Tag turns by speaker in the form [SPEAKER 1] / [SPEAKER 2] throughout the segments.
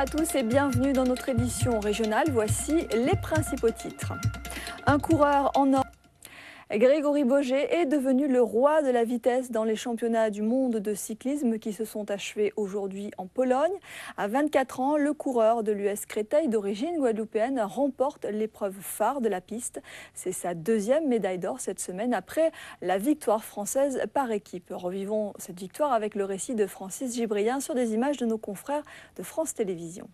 [SPEAKER 1] à tous et bienvenue dans notre édition régionale. Voici les principaux titres. Un coureur en or. Grégory Boget est devenu le roi de la vitesse dans les championnats du monde de cyclisme qui se sont achevés aujourd'hui en Pologne. À 24 ans, le coureur de l'US Créteil d'origine guadeloupéenne remporte l'épreuve phare de la piste. C'est sa deuxième médaille d'or cette semaine après la victoire française par équipe. Revivons cette victoire avec le récit de Francis Gibrien sur des images de nos confrères de France Télévisions.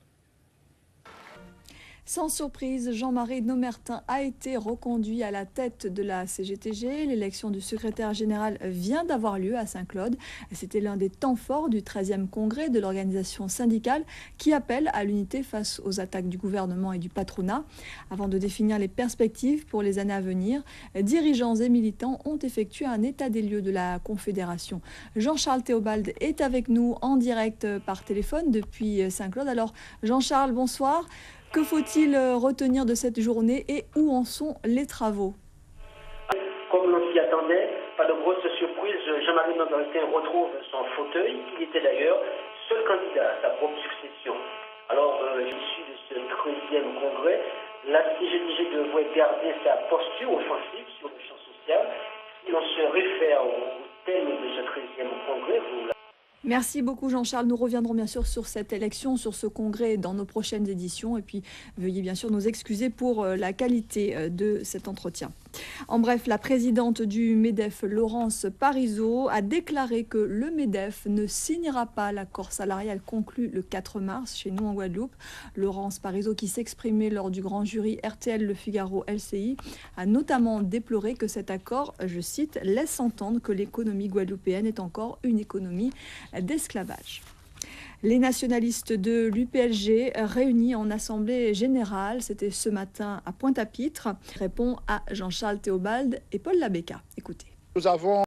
[SPEAKER 1] Sans surprise, Jean-Marie Nomertin a été reconduit à la tête de la CGTG. L'élection du secrétaire général vient d'avoir lieu à Saint-Claude. C'était l'un des temps forts du 13e congrès de l'organisation syndicale qui appelle à l'unité face aux attaques du gouvernement et du patronat. Avant de définir les perspectives pour les années à venir, dirigeants et militants ont effectué un état des lieux de la Confédération. Jean-Charles Théobald est avec nous en direct par téléphone depuis Saint-Claude. Alors Jean-Charles, bonsoir. Que faut-il retenir de cette journée et où en sont les travaux?
[SPEAKER 2] Comme l'on s'y attendait, pas de grosse surprise, Jean-Marie Nomertin retrouve son fauteuil. Il était d'ailleurs seul candidat à sa propre succession. Alors, l'issue de ce 13e congrès, la CGTG devrait garder sa posture offensive sur le champ social. Si l'on se réfère au thème de ce 13e congrès,
[SPEAKER 1] Merci beaucoup Jean-Charles. Nous reviendrons bien sûr sur cette élection, sur ce congrès dans nos prochaines éditions. Et puis veuillez bien sûr nous excuser pour la qualité de cet entretien. En bref, la présidente du MEDEF, Laurence Parisot, a déclaré que le MEDEF ne signera pas l'accord salarial conclu le 4 mars chez nous en Guadeloupe. Laurence Parisot, qui s'exprimait lors du grand jury RTL Le Figaro LCI, a notamment déploré que cet accord, je cite, laisse entendre que l'économie guadeloupéenne est encore une économie d'esclavage. Les nationalistes de l'UPLG réunis en assemblée générale, c'était ce matin à Pointe-à-Pitre, répond à Jean-Charles Théobald et Paul Labéca. Écoutez.
[SPEAKER 3] Nous avons...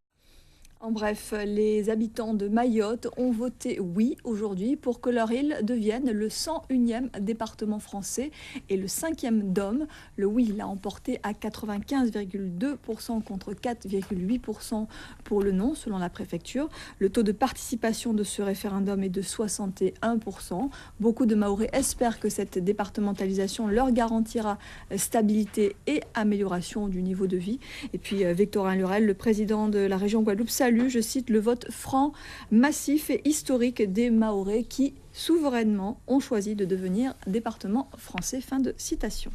[SPEAKER 1] En bref, les habitants de Mayotte ont voté oui aujourd'hui pour que leur île devienne le 101e département français et le 5e DOM. Le oui l'a emporté à 95,2% contre 4,8% pour le non, selon la préfecture. Le taux de participation de ce référendum est de 61%. Beaucoup de Mahorais espèrent que cette départementalisation leur garantira stabilité et amélioration du niveau de vie. Et puis Victorin Lurel, le président de la région Guadeloupe, je cite, le vote franc, massif et historique des Mahorais qui, souverainement, ont choisi de devenir département français. Fin de citation.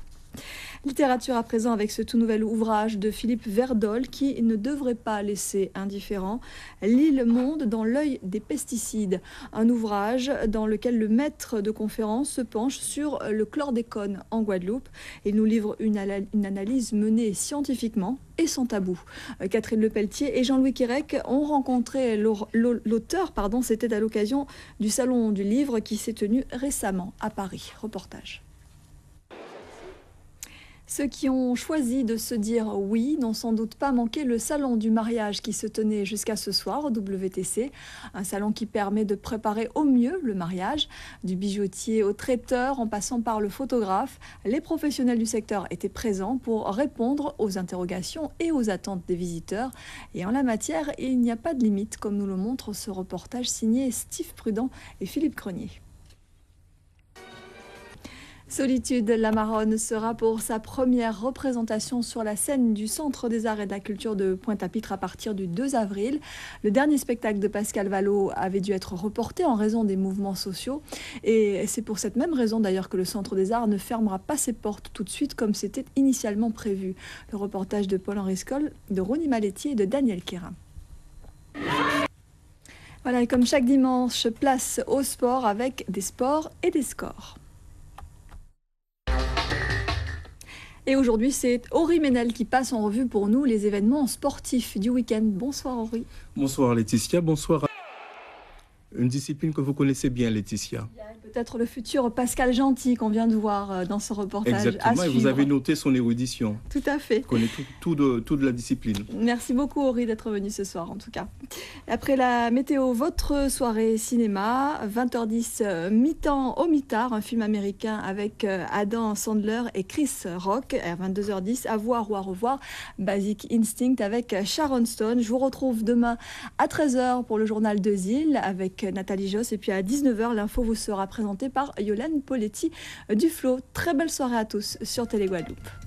[SPEAKER 1] Littérature à présent avec ce tout nouvel ouvrage de Philippe Verdol qui ne devrait pas laisser indifférent. L'île Monde dans l'œil des pesticides. Un ouvrage dans lequel le maître de conférence se penche sur le chlordécone en Guadeloupe. Il nous livre une analyse menée scientifiquement et sans tabou. Catherine Lepelletier et Jean-Louis Quérec ont rencontré l'auteur, c'était à l'occasion du Salon du Livre qui s'est tenu récemment à Paris. Reportage. Ceux qui ont choisi de se dire oui n'ont sans doute pas manqué le salon du mariage qui se tenait jusqu'à ce soir au WTC. Un salon qui permet de préparer au mieux le mariage. Du bijoutier au traiteur en passant par le photographe, les professionnels du secteur étaient présents pour répondre aux interrogations et aux attentes des visiteurs. Et en la matière, il n'y a pas de limite, comme nous le montre ce reportage signé Steve Prudent et Philippe Crenier. Solitude la Marronne sera pour sa première représentation sur la scène du Centre des Arts et de la Culture de Pointe-à-Pitre à partir du 2 avril. Le dernier spectacle de Pascal Vallot avait dû être reporté en raison des mouvements sociaux. Et c'est pour cette même raison d'ailleurs que le Centre des Arts ne fermera pas ses portes tout de suite comme c'était initialement prévu. Le reportage de Paul-Henri Scoll, de Ronnie Maletti et de Daniel Quérin. Voilà, et comme chaque dimanche, place au sport avec des sports et des scores. Et aujourd'hui, c'est Henri Ménel qui passe en revue pour nous les événements sportifs du week-end. Bonsoir Henri.
[SPEAKER 4] Bonsoir Laetitia, bonsoir. Une discipline que vous connaissez bien Laetitia.
[SPEAKER 1] Peut-être le futur Pascal Gentil qu'on vient de voir dans ce reportage.
[SPEAKER 4] Exactement, et vous avez noté son érudition.
[SPEAKER 1] Tout à fait.
[SPEAKER 4] Vous connaissez tout de la discipline.
[SPEAKER 1] Merci beaucoup Henri d'être venu ce soir en tout cas. Après la météo, votre soirée cinéma, 20h10, Mi-temps au mitard, un film américain avec Adam Sandler et Chris Rock. À 22h10, À voir ou à revoir, Basic Instinct avec Sharon Stone. Je vous retrouve demain à 13h pour le journal 2 îles avec Nathalie Josse. Et puis à 19h, l'info vous sera présentée présenté par Yolande Poletti Duflo. Très belle soirée à tous sur Télé Guadeloupe.